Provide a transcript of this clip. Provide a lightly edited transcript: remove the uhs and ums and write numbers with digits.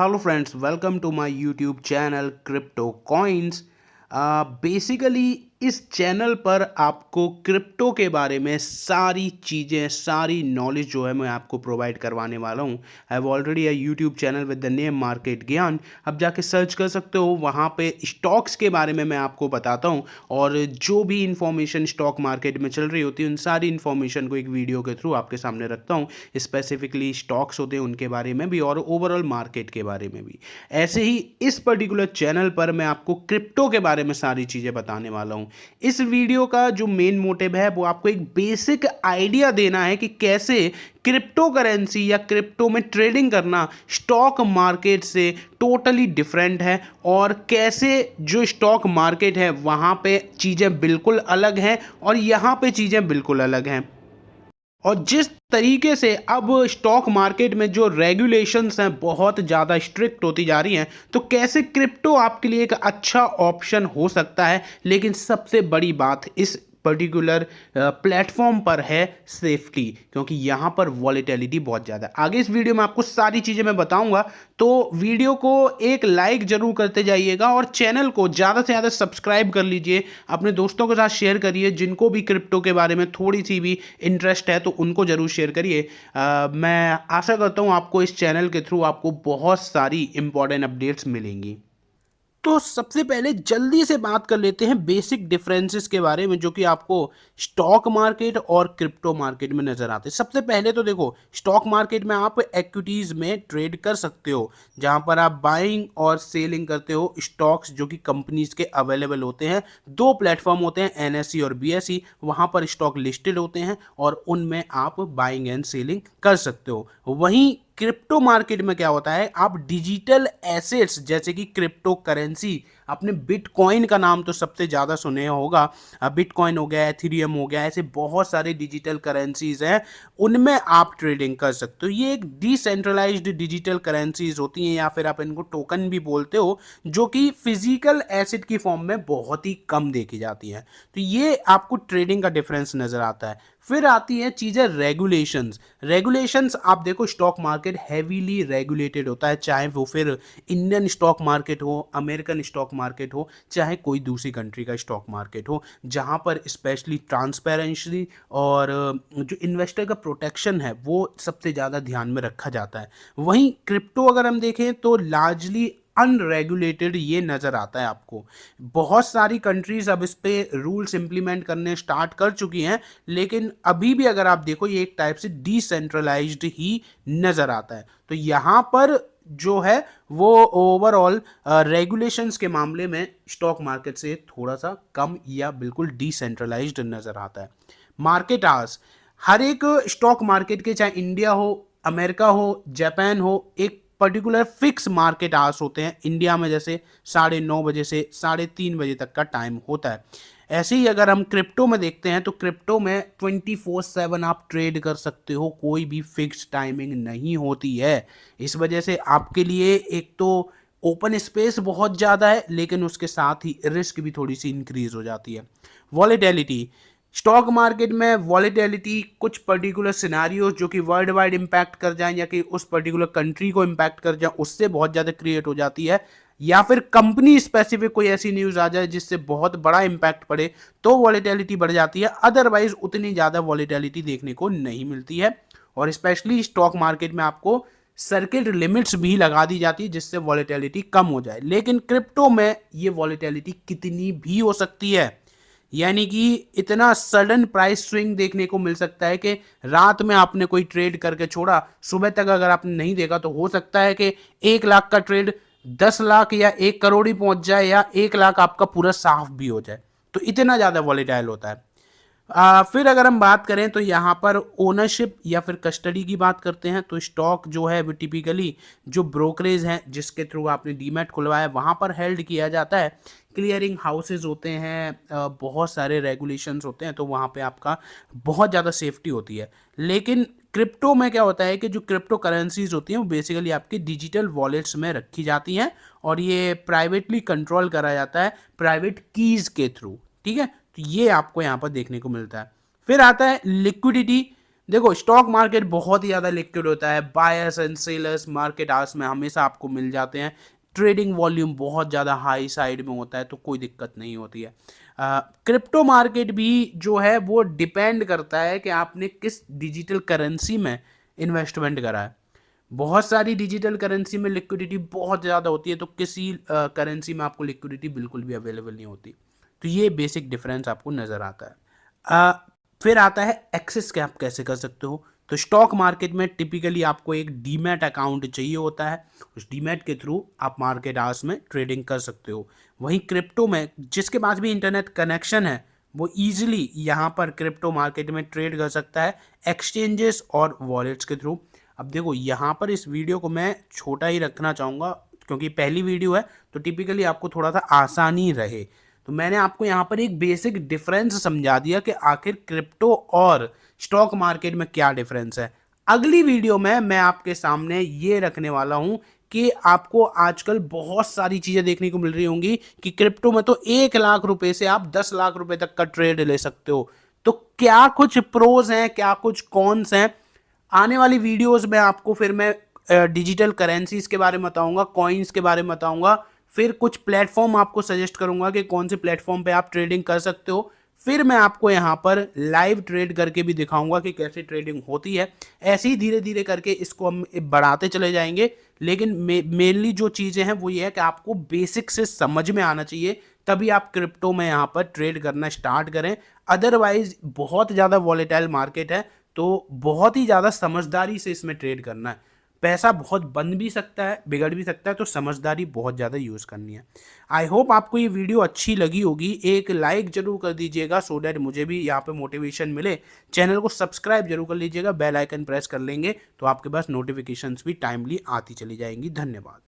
Hello friends, welcome to my YouTube channel Crypto Coins। Basically इस channel पर आपको crypto के बारे में सारी चीज़ें, सारी नॉलेज जो है मैं आपको प्रोवाइड करवाने वाला हूँ। I have already a YouTube channel with the name market ज्ञान। अब जाके सर्च कर सकते हो, वहाँ पे स्टॉक्स के बारे में मैं आपको बताता हूँ और जो भी इंफॉर्मेशन स्टॉक मार्केट में चल रही होती है उन सारी इंफॉर्मेशन को एक वीडियो के थ्रू आपके सामने रखता हूँ। स्पेसिफिकली स्टॉक्स होते हैं उनके बारे में भी और ओवरऑल मार्केट के बारे में भी। ऐसे ही इस पर्टिकुलर चैनल पर मैं आपको क्रिप्टो के बारे में सारी चीज़ें बताने वाला हूँ। इस वीडियो का जो मेन मोटिव है वो आपको एक बेसिक आइडिया देना है कि कैसे क्रिप्टो करेंसी या क्रिप्टो में ट्रेडिंग करना स्टॉक मार्केट से टोटली डिफरेंट है और कैसे जो स्टॉक मार्केट है वहाँ पे चीज़ें बिल्कुल अलग हैं और यहाँ पे चीज़ें बिल्कुल अलग हैं। और जिस तरीके से अब स्टॉक मार्केट में जो रेगुलेशंस हैं बहुत ज़्यादा स्ट्रिक्ट होती जा रही हैं, तो कैसे क्रिप्टो आपके लिए एक अच्छा ऑप्शन हो सकता है। लेकिन सबसे बड़ी बात इस पर्टिकुलर प्लेटफॉर्म पर है सेफ्टी, क्योंकि यहाँ पर वॉलेटिलिटी बहुत ज़्यादा है। आगे इस वीडियो में आपको सारी चीज़ें मैं बताऊंगा, तो वीडियो को एक लाइक जरूर करते जाइएगा और चैनल को ज़्यादा से ज़्यादा सब्सक्राइब कर लीजिए। अपने दोस्तों के साथ शेयर करिए, जिनको भी क्रिप्टो के बारे में थोड़ी सी भी इंटरेस्ट है तो उनको ज़रूर शेयर करिए। मैं आशा करता हूँ आपको इस चैनल के थ्रू आपको बहुत सारी इंपॉर्टेंट अपडेट्स मिलेंगी। तो सबसे पहले जल्दी से बात कर लेते हैं बेसिक डिफरेंसेस के बारे में, जो कि आपको स्टॉक मार्केट और क्रिप्टो मार्केट में नजर आते हैं। सबसे पहले तो देखो, स्टॉक मार्केट में आप इक्विटीज में ट्रेड कर सकते हो, जहां पर आप बाइंग और सेलिंग करते हो स्टॉक्स जो कि कंपनीज के अवेलेबल होते हैं। दो प्लेटफॉर्म होते हैं, एनएसई और बीएसई। वहां पर स्टॉक लिस्टेड होते हैं और उनमें आप बाइंग एंड सेलिंग कर सकते हो। वहीं क्रिप्टो मार्केट में क्या होता है, आप डिजिटल एसेट्स जैसे कि क्रिप्टो करेंसी, आपने बिटकॉइन का नाम तो सबसे ज़्यादा सुने होगा। बिटकॉइन हो गया, एथेरियम हो गया, ऐसे बहुत सारे डिजिटल करेंसीज हैं, उनमें आप ट्रेडिंग कर सकते हो। ये एक डिसेंट्रलाइज्ड डिजिटल करेंसीज होती हैं, या फिर आप इनको टोकन भी बोलते हो, जो कि फिजिकल एसेट की फॉर्म में बहुत ही कम देखी जाती है। तो ये आपको ट्रेडिंग का डिफरेंस नजर आता है। फिर आती है चीजें रेगुलेशंस। रेगुलेशंस आप देखो, स्टॉक मार्केट हैवीली रेगुलेटेड होता है, चाहे वो फिर इंडियन स्टॉक मार्केट हो, अमेरिकन स्टॉक मार्केट हो, चाहे कोई दूसरी कंट्री का स्टॉक मार्केट हो, जहां पर स्पेशली ट्रांसपेरेंसी और जो इन्वेस्टर का प्रोटेक्शन है वो सबसे ज़्यादा ध्यान में रखा जाता है। वहीं क्रिप्टो अगर हम देखें तो लार्जली अनरेगुलेटेड ये नज़र आता है आपको। बहुत सारी कंट्रीज अब इस पे रूल्स इंप्लीमेंट करने स्टार्ट कर चुकी हैं, लेकिन अभी भी अगर आप देखो ये एक टाइप से डिसेंट्रलाइज्ड ही नज़र आता है। तो यहाँ पर जो है वो ओवरऑल रेगुलेशंस के मामले में स्टॉक मार्केट से थोड़ा सा कम या बिल्कुल डिसेंट्रलाइज्ड नज़र आता है। मार्केट आवर्स, हर एक स्टॉक मार्केट के, चाहे इंडिया हो, अमेरिका हो, जापान हो, एक पर्टिकुलर फिक्स मार्केट आवर्स होते हैं। इंडिया में जैसे 9:30 बजे से 3:30 बजे तक का टाइम होता है। ऐसे ही अगर हम क्रिप्टो में देखते हैं तो क्रिप्टो में 24/7 आप ट्रेड कर सकते हो, कोई भी फिक्स टाइमिंग नहीं होती है। इस वजह से आपके लिए एक तो ओपन स्पेस बहुत ज़्यादा है, लेकिन उसके साथ ही रिस्क भी थोड़ी सी इंक्रीज हो जाती है। वॉलेटिलिटी, स्टॉक मार्केट में वॉलेटिलिटी कुछ पर्टिकुलर सिनारियोज जो कि वर्ल्ड वाइड इम्पैक्ट कर जाएं या कि उस पर्टिकुलर कंट्री को इम्पैक्ट कर जाए, उससे बहुत ज़्यादा क्रिएट हो जाती है। या फिर कंपनी स्पेसिफिक कोई ऐसी न्यूज़ आ जाए जिससे बहुत बड़ा इम्पैक्ट पड़े, तो वॉलेटिलिटी बढ़ जाती है। अदरवाइज उतनी ज़्यादा वॉलेटिलिटी देखने को नहीं मिलती है। और स्पेशली स्टॉक मार्केट में आपको सर्किट लिमिट्स भी लगा दी जाती है जिससे वॉलेटिलिटी कम हो जाए। लेकिन क्रिप्टो में ये वॉलेटिलिटी कितनी भी हो सकती है, यानी कि इतना सडन प्राइस स्विंग देखने को मिल सकता है कि रात में आपने कोई ट्रेड करके छोड़ा, सुबह तक अगर आपने नहीं देखा तो हो सकता है कि 1 लाख का ट्रेड 10 लाख या 1 करोड़ ही पहुंच जाए, या 1 लाख आपका पूरा साफ भी हो जाए। तो इतना ज़्यादा वॉलेटाइल होता है। फिर अगर हम बात करें तो यहाँ पर ओनरशिप या फिर कस्टडी की बात करते हैं, तो स्टॉक जो है वो टिपिकली जो ब्रोकरेज हैं जिसके थ्रू आपने डीमैट खुलवाया वहाँ पर हेल्ड किया जाता है। क्लियरिंग हाउसेज होते हैं, बहुत सारे रेगुलेशंस होते हैं, तो वहाँ पे आपका बहुत ज़्यादा सेफ्टी होती है। लेकिन क्रिप्टो में क्या होता है कि जो क्रिप्टो करेंसीज होती हैं वो बेसिकली आपके डिजिटल वॉलेट्स में रखी जाती हैं और ये प्राइवेटली कंट्रोल करा जाता है प्राइवेट कीज़ के थ्रू। ठीक है, तो ये आपको यहाँ पर देखने को मिलता है। फिर आता है लिक्विडिटी। देखो स्टॉक मार्केट बहुत ही ज़्यादा लिक्विड होता है, buyers and sellers market hours में हमेशा आपको मिल जाते हैं, ट्रेडिंग वॉल्यूम बहुत ज़्यादा हाई साइड में होता है, तो कोई दिक्कत नहीं होती है। क्रिप्टो मार्केट भी जो है वो डिपेंड करता है कि आपने किस डिजिटल करेंसी में इन्वेस्टमेंट करा है। बहुत सारी डिजिटल करेंसी में लिक्विडिटी बहुत ज़्यादा होती है, तो किसी करेंसी में आपको लिक्विडिटी बिल्कुल भी अवेलेबल नहीं होती। तो ये बेसिक डिफरेंस आपको नज़र आता है। फिर आता है एक्सेस के आप कैसे कर सकते हो। तो स्टॉक मार्केट में टिपिकली आपको एक डीमैट अकाउंट चाहिए होता है, उस डीमैट के थ्रू आप मार्केट आवर्स में ट्रेडिंग कर सकते हो। वहीं क्रिप्टो में जिसके पास भी इंटरनेट कनेक्शन है वो ईजिली यहाँ पर क्रिप्टो मार्केट में ट्रेड कर सकता है एक्सचेंजेस और वॉलेट्स के थ्रू। अब देखो यहाँ पर इस वीडियो को मैं छोटा ही रखना चाहूँगा क्योंकि पहली वीडियो है, तो टिपिकली आपको थोड़ा सा आसानी रहे, तो मैंने आपको यहाँ पर एक बेसिक डिफरेंस समझा दिया कि आखिर क्रिप्टो और स्टॉक मार्केट में क्या डिफरेंस है। अगली वीडियो में मैं आपके सामने ये रखने वाला हूँ कि आपको आजकल बहुत सारी चीज़ें देखने को मिल रही होंगी कि क्रिप्टो में तो 1 लाख रुपए से आप 10 लाख रुपए तक का ट्रेड ले सकते हो। तो क्या कुछ प्रोज हैं, क्या कुछ कॉन्स हैं, आने वाली वीडियोस में आपको फिर मैं डिजिटल करेंसीज के बारे में बताऊंगा, कॉइन्स के बारे में बताऊंगा, फिर कुछ प्लेटफॉर्म आपको सजेस्ट करूंगा कि कौन से प्लेटफॉर्म पे आप ट्रेडिंग कर सकते हो। फिर मैं आपको यहाँ पर लाइव ट्रेड करके भी दिखाऊंगा कि कैसे ट्रेडिंग होती है। ऐसे ही धीरे धीरे करके इसको हम बढ़ाते चले जाएंगे, लेकिन मेनली जो चीज़ें हैं वो ये है कि आपको बेसिक से समझ में आना चाहिए, तभी आप क्रिप्टो में यहाँ पर ट्रेड करना स्टार्ट करें। अदरवाइज बहुत ज़्यादा वॉलेटाइल मार्केट है, तो बहुत ही ज़्यादा समझदारी से इसमें ट्रेड करना है। पैसा बहुत बन भी सकता है, बिगड़ भी सकता है, तो समझदारी बहुत ज़्यादा यूज़ करनी है। आई होप आपको ये वीडियो अच्छी लगी होगी। एक लाइक ज़रूर कर दीजिएगा सो डैट मुझे भी यहाँ पे मोटिवेशन मिले। चैनल को सब्सक्राइब जरूर कर लीजिएगा, बेल आइकन प्रेस कर लेंगे तो आपके पास नोटिफिकेशंस भी टाइमली आती चली जाएंगी। धन्यवाद।